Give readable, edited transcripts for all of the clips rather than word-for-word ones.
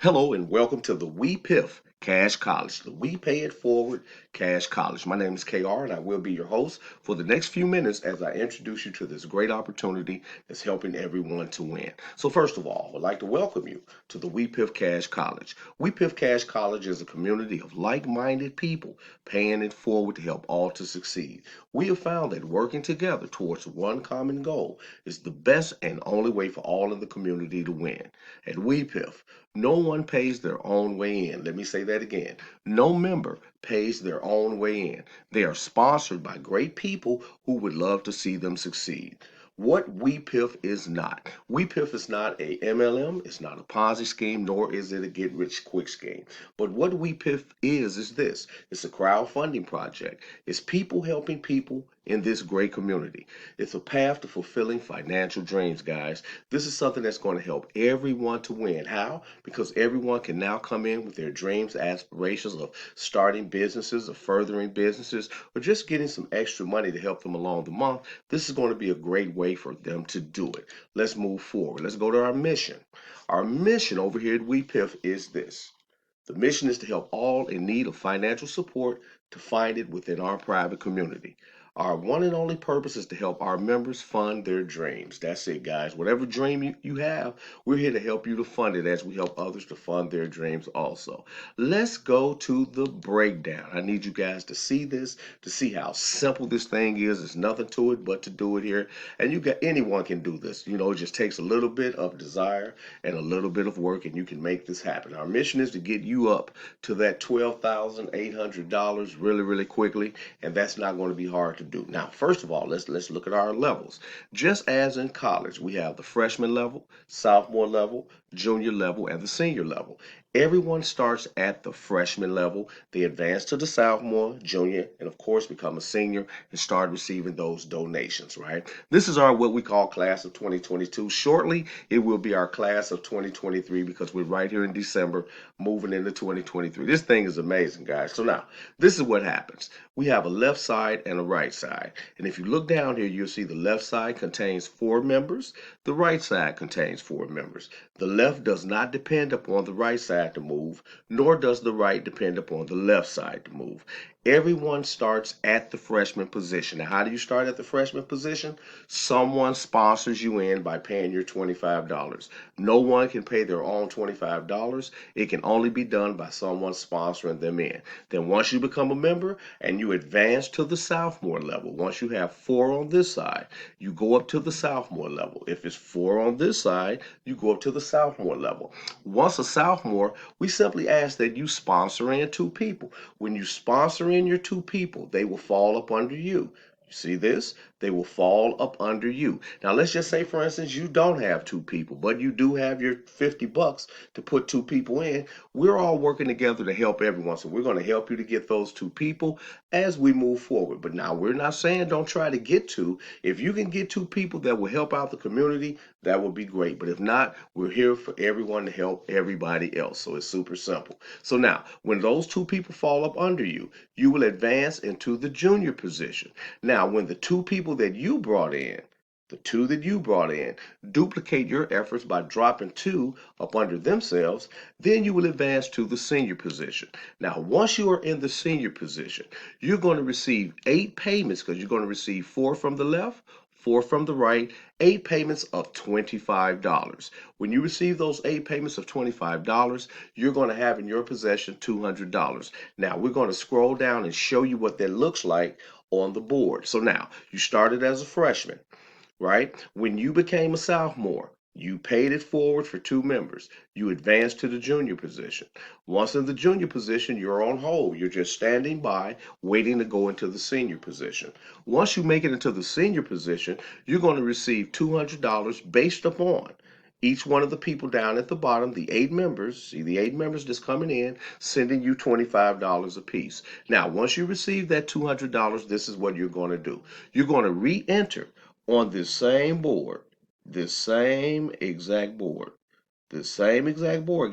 Hello and welcome to the Pif Cash College, the We Pay It Forward Cash College. My name is KR and I will be your host for the next few minutes as I introduce you to this great opportunity that's helping everyone to win. So first of all, I'd like to welcome you to the Pif Cash College. Pif Cash College is a community of like-minded people paying it forward to help all to succeed. We have found that working together towards one common goal is the best and only way for all in the community to win. At Pif. No one pays their own way in. Let me say that again. No member pays their own way in. They are sponsored by great people who would love to see them succeed. What WePIF is not. WePIF is not a MLM, it's not a Ponzi scheme, nor is it a get rich quick scheme. But what WePIF is this. It's a crowdfunding project. It's people helping people in this great community. It's a path to fulfilling financial dreams, guys. This is something that's going to help everyone to win. How? Because everyone can now come in with their dreams, aspirations of starting businesses, of furthering businesses, or just getting some extra money to help them along the month. This is going to be a great way for them to do it. Let's move forward. Let's go to our mission. Our mission over here at WePIF is this. The mission is to help all in need of financial support to find it within our private community. Our one and only purpose is to help our members fund their dreams. That's it, guys. Whatever dream you have, we're here to help you to fund it as we help others to fund their dreams also. Let's go to the breakdown. I need you guys to see this, to see how simple this thing is. There's nothing to it but to do it here. And you got anyone can do this. It just takes a little bit of desire and a little bit of work, and you can make this happen. Our mission is to get you up to that $12,800 really, really quickly, and that's not going to be hard to do. Now, first of all, let's look at our levels. Just as in college, we have the freshman level, sophomore level, junior level, and the senior level. Everyone starts at the freshman level. They advance to the sophomore, junior, and of course become a senior and start receiving those donations, right? This is our what we call class of 2022. Shortly, it will be our class of 2023 because we're right here in December moving into 2023. This thing is amazing, guys. So now, this is what happens. We have a left side and a right side. And if you look down here, you'll see the left side contains 4 members. The right side contains 4 members. The left does not depend upon the right side to move, nor does the right depend upon the left side to move. Everyone starts at the freshman position. Now, how do you start at the freshman position? Someone sponsors you in by paying your $25. No one can pay their own $25. It can only be done by someone sponsoring them in. Then once you become a member and you advance to the sophomore level, once you have 4 on this side, you go up to the sophomore level. If it's 4 on this side, you go up to the sophomore level. Once a sophomore, we simply ask that you sponsor in 2 people. When you sponsor in your 2 people, they will fall up under you. You see this? They will fall up under you. Now, let's just say, for instance, you don't have 2 people, but you do have your $50 to put 2 people in. We're all working together to help everyone. So we're going to help you to get those 2 people as we move forward. But now we're not saying don't try to get 2. If you can get 2 people that will help out the community, that would be great. But if not, we're here for everyone to help everybody else. So it's super simple. So now, when those 2 people fall up under you, you will advance into the junior position. Now, when the 2 people that you brought in, the 2 that you brought in, duplicate your efforts by dropping 2 up under themselves, then you will advance to the senior position. Now, once you are in the senior position, you're going to receive 8 payments because you're going to receive 4 from the left, 4 from the right, 8 payments of $25. When you receive those 8 payments of $25, you're going to have in your possession $200. Now, we're going to scroll down and show you what that looks like on the board. So now, you started as a freshman, right? When you became a sophomore, you paid it forward for 2 members. You advanced to the junior position. Once in the junior position, you're on hold. You're just standing by, waiting to go into the senior position. Once you make it into the senior position, you're going to receive $200 based upon each one of the people down at the bottom, the 8 members, see the 8 members just coming in, sending you $25 a piece. Now, once you receive that $200, this is what you're going to do. You're going to re-enter on this same exact board,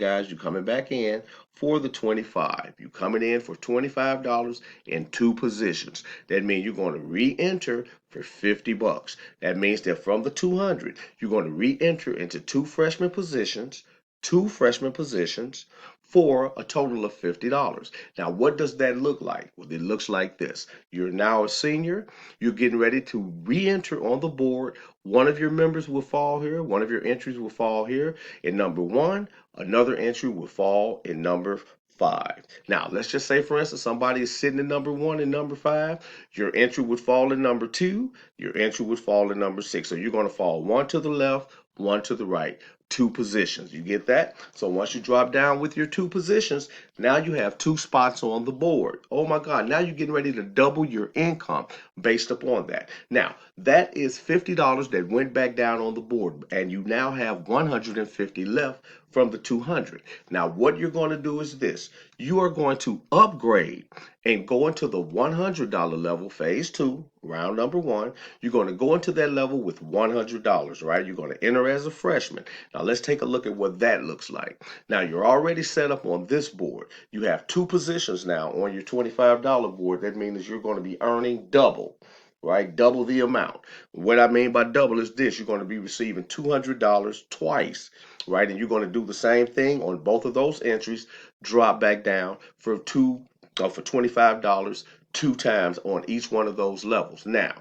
guys. You're coming back in for the 25. You're coming in for $25 in 2 positions. That means you're going to re-enter for $50. That means that from the 200, you're going to re-enter into 2 freshman positions, 2 freshman positions for a total of $50. Now, what does that look like? Well, it looks like this. You're now a senior. You're getting ready to re-enter on the board. One of your members will fall here. One of your entries will fall here in number 1. Another entry will fall in number 5. Now, let's just say, for instance, somebody is sitting in number 1 and number 5. Your entry would fall in number 2. Your entry would fall in number 6. So you're going to fall 1 to the left, 1 to the right. 2 positions. You get that? So once you drop down with your 2 positions, now you have 2 spots on the board. Oh my God, now you're getting ready to double your income based upon that. Now, that is $50 that went back down on the board, and you now have 150 left from the 200. Now, what you're going to do is this. You are going to upgrade and go into the $100 level, phase 2, round number 1. You're going to go into that level with $100, right? You're going to enter as a freshman. Now let's take a look at what that looks like. Now you're already set up on this board. You have 2 positions now on your $25 board. That means you're going to be earning double, right? Double the amount. What I mean by double is this. You're going to be receiving $200 twice, right? And you're going to do the same thing on both of those entries. Drop back down for $25 2 times on each one of those levels. Now,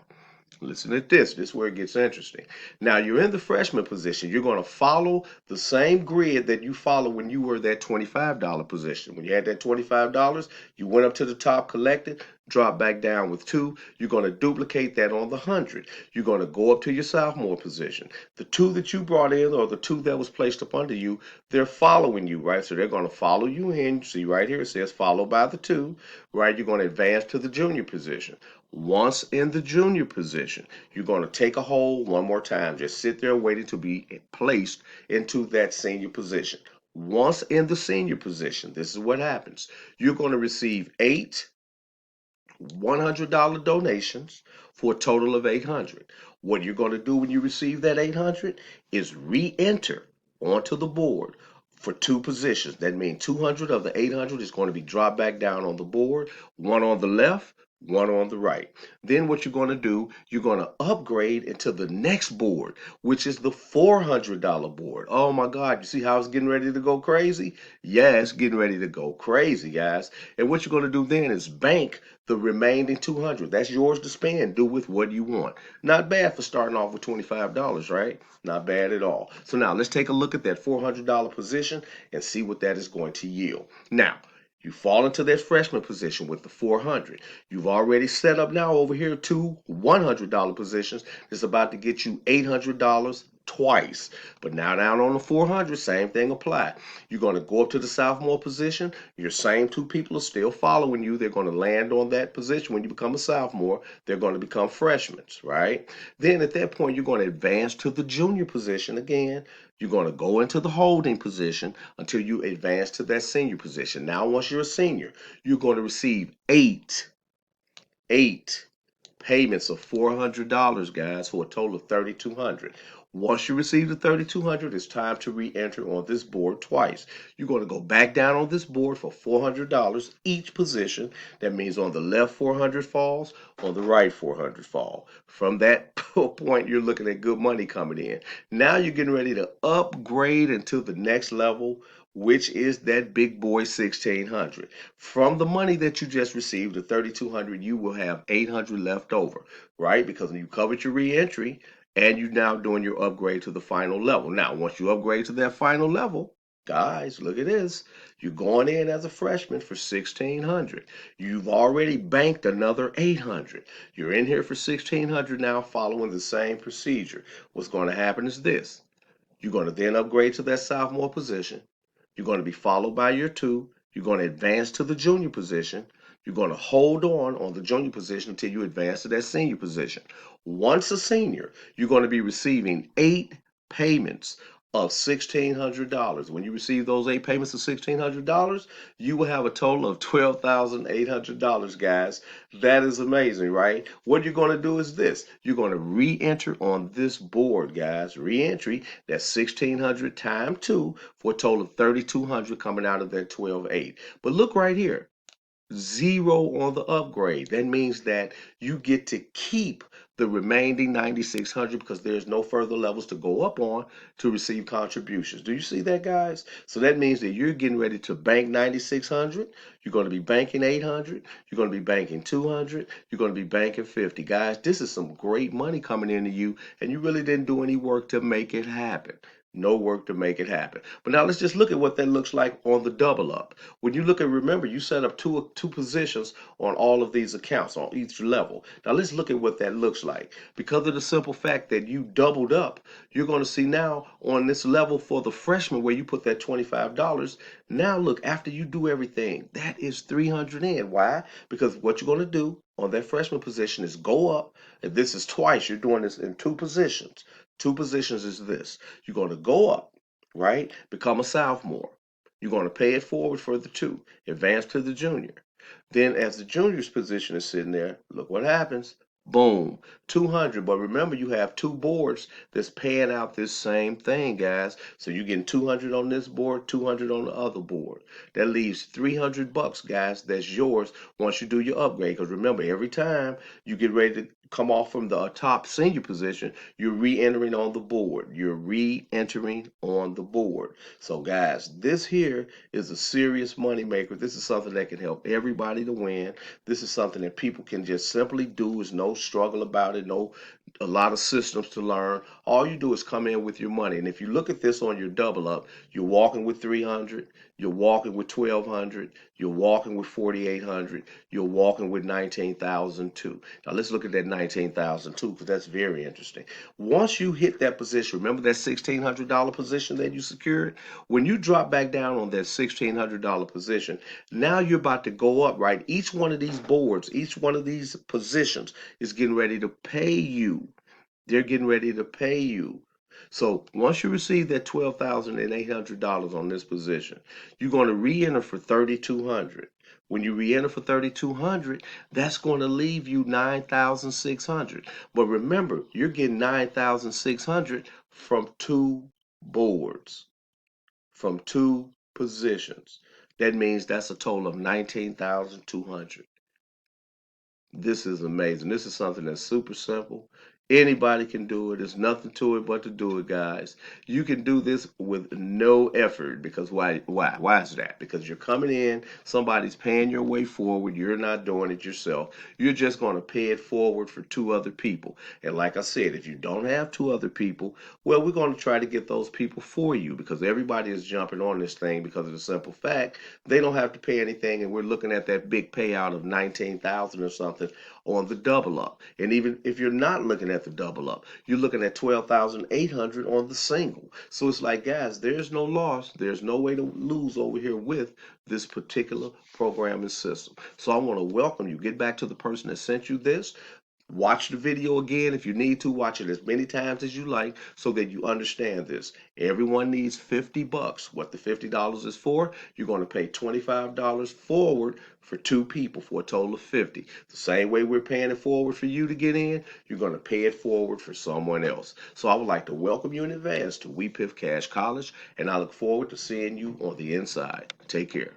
listen to this. This is where it gets interesting. Now, you're in the freshman position. You're going to follow the same grid that you follow when you were that $25 position. When you had that $25, you went up to the top, collected, drop back down with 2. You're going to duplicate that on the 100. You're going to go up to your sophomore position. The 2 that you brought in, or the 2 that was placed up under you, they're following you, right? So they're going to follow you in. See right here, it says followed by the 2, right? You're going to advance to the junior position. Once in the junior position, you're going to take a hold one more time. Just sit there waiting to be placed into that senior position. Once in the senior position, this is what happens. You're going to receive 8 $100 donations for a total of 800. What you're going to do when you receive that 800 is re-enter onto the board for 2 positions. That means 200 of the 800 is going to be dropped back down on the board, one on the left, one on the right. Then what you're going to do, you're going to upgrade into the next board, which is the $400 board. Oh my God, you see how it's getting ready to go crazy? Yeah, it's getting ready to go crazy, guys. And what you're going to do then is bank the remaining 200. That's yours to spend. Do with what you want. Not bad for starting off with $25, right? Not bad at all. So now let's take a look at that $400 position and see what that is going to yield. Now, you fall into that freshman position with the 400. You've already set up now over here 2 $100 positions. It's about to get you $800 twice. But now down on the 400, same thing apply. You're going to go up to the sophomore position. Your same 2 people are still following you. They're going to land on that position. When you become a sophomore, they're going to become freshmen, right? Then at that point, you're going to advance to the junior position again. You're going to go into the holding position until you advance to that senior position. Now, once you're a senior, you're going to receive eight payments of $400, guys, for a total of $3,200. Once you receive the $3,200, it's time to re-enter on this board twice. You're going to go back down on this board for $400 each position. That means on the left 400 falls, on the right 400 fall. From that point, you're looking at good money coming in. Now you're getting ready to upgrade into the next level, which is that big boy 1600. From the money that you just received, the 3,200, you will have 800 left over, right? Because you covered your reentry and you're now doing your upgrade to the final level. Now, once you upgrade to that final level, guys, look at this. You're going in as a freshman for 1,600. You've already banked another 800. You're in here for 1,600 now, following the same procedure. What's going to happen is this. You're going to then upgrade to that sophomore position. You're going to be followed by your 2. You're going to advance to the junior position. You're going to hold on the junior position until you advance to that senior position. Once a senior, you're going to be receiving 8 payments of $1,600. When you receive those 8 payments of $1,600, you will have a total of $12,800, guys. That is amazing, right? What you're going to do is this. You're going to re-enter on this board, guys. Re-entry, that's 1,600 times 2 for a total of 3,200 coming out of that 12,800. But look right here. zero on the upgrade. That means that you get to keep the remaining 9,600 because there's no further levels to go up on to receive contributions. Do you see that, guys? So that means that you're getting ready to bank 9,600. You're going to be banking 800. You're going to be banking 200. You're going to be banking 50. Guys, this is some great money coming into you, and you really didn't do any work to make it happen. No work to make it happen. But now let's just look at what that looks like on the double up. When you look at, remember, you set up two positions on all of these accounts on each level. Now let's look at what that looks like. Because of the simple fact that you doubled up, you're going to see now on this level for the freshman where you put that $25. Now look, after you do everything, that is 300 in. Why? Because what you're going to do on that freshman position is go up. And this is twice. You're doing this in two positions. Two positions is this. You're going to go up, right? Become a sophomore. You're going to pay it forward for the two, advance to the junior. Then as the junior's position is sitting there, look what happens. Boom, 200. But remember, you have two boards that's paying out this same thing, guys. So you're getting 200 on this board, 200 on the other board. That leaves 300 bucks, guys. That's yours once you do your upgrade. Because remember, every time you get ready to come off from the top senior position, you're re-entering on the board. You're re-entering on the board. So guys, this here is a serious money maker. This is something that can help everybody to win. This is something that people can just simply do. Is no struggle about it, no a lot of systems to learn. All you do is come in with your money. And if you look at this on your double up, you're walking with 300, you're walking with 1,200, you're walking with 4,800, you're walking with 19,002. Now let's look at that 19,002 because that's very interesting. Once you hit that position, remember that $1,600 position that you secured? When you drop back down on that $1,600 position, now you're about to go up, right? Each one of these boards, each one of these positions is getting ready to pay you. They're getting ready to pay you. So once you receive that $12,800 on this position, you're going to re-enter for 3,200. When you re-enter for 3,200, that's going to leave you 9,600. But remember, you're getting 9,600 from two boards, from two positions. That means that's a total of 19,200. This is amazing. This is something that's super simple. Anybody can do it. There's nothing to it but to do it, guys. You can do this with no effort because why? Why? Why is that? Because you're coming in, somebody's paying your way forward. You're not doing it yourself. You're just going to pay it forward for two other people. And like I said, if you don't have two other people, well, we're going to try to get those people for you because everybody is jumping on this thing because of the simple fact they don't have to pay anything, and we're looking at that big payout of 19,000 or something on the double up. And even if you're not looking at the double up, you're looking at 12,800 on the single. So it's like, guys, there's no loss. There's no way to lose over here with this particular programming system. So I want to welcome you. Get back to the person that sent you this. Watch the video again if you need to. Watch it as many times as you like so that you understand this. Everyone needs 50 bucks. What the $50 is for, you're going to pay $25 forward for two people for a total of 50. The same way we're paying it forward for you to get in, you're going to pay it forward for someone else. So I would like to welcome you in advance to Pif Cash College, and I look forward to seeing you on the inside. Take care.